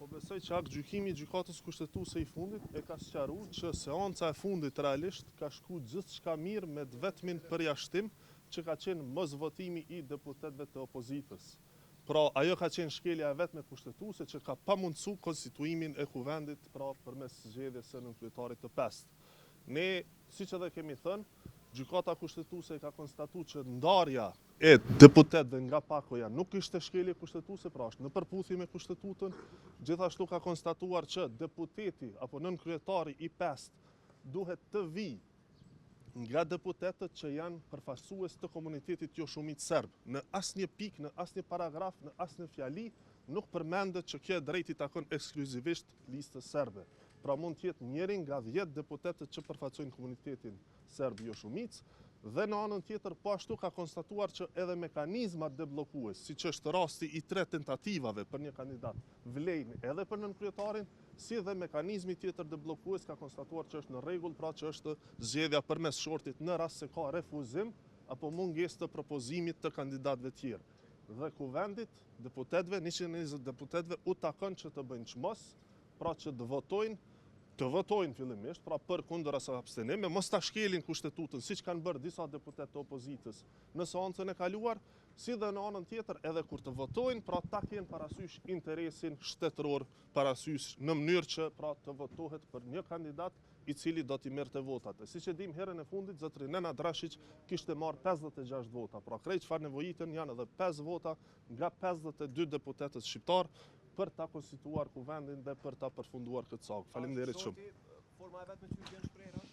besoj që akt gjykimi i gjykatës kushtetuese i fundit e ka sqaruar që seanca e fundit realisht ka shku gjithçka mirë me vetmin përjashtim që ka qenë mosvotimi i deputetëve të opozitës. Pra, ajo ka qenë shkelja e vetme kushtetuese që ka pamundsu konstituimin e kuvendit pra përmes zgjedhjes së nënkryetarit të pestë. Ne, siç edhe kemi thënë, gjykata kushtetuese ka konstatuar që ndarja e deputetëve nga pakoja nuk ishte shkelje kushtetuese, pra është në përputhje me kushtetutën. Gjithashtu ka konstatuar që deputeti apo nënkryetari i pestë duhet të vijë nga deputetët që janë përfaqësues të komunitetit jo shumicë serb. Në asnjë pikë, në asnjë paragraf, në asnjë fjali nuk përmendet që kjo drejt i takon ekskluzivisht listës serbe. Pra mund të jetë njëri nga 10 deputetët që përfaqësojnë komunitetin serb jo shumicë, dhe në anën tjetër po ashtu ka konstatuar që edhe mekanizmat deblokues, siç është rasti i 3 tentativave për një kandidat, vlejnë edhe për nënkryetarin, si dhe mekanizmi tjetër deblokues ka konstatuar që është në rregull, pra që është zgjedhja përmes shortit në rast se ka refuzim apo mungesë të propozimit të kandidatëve tjerë. Dhe kuvendit, deputetëve, 120 deputetëve u takon që të bëjnë çmos, pra që të votojnë fillimisht, pra për kundër ose abstenim, me mos ta shkelin kushtetutën, siç kanë bërë disa deputetë të opozitës në seancën e kaluar, si dhe në anën tjetër edhe kur të votojnë, pra ta kenë parasysh interesin shtetëror parasysh në mënyrë që pra të votohet për një kandidat i cili do t'i merrte votat. Siç e dim herën e fundit, zotri Nenad Drashić kishte marrë 56 vota, pra krejt çfarë nevojiten janë edhe 5 vota nga 52 deputetët shqiptar për ta konstituar kuvendin dhe për ta përfunduar këtë sag. Faleminderit shumë. Forma e vetme që vjen shprehra.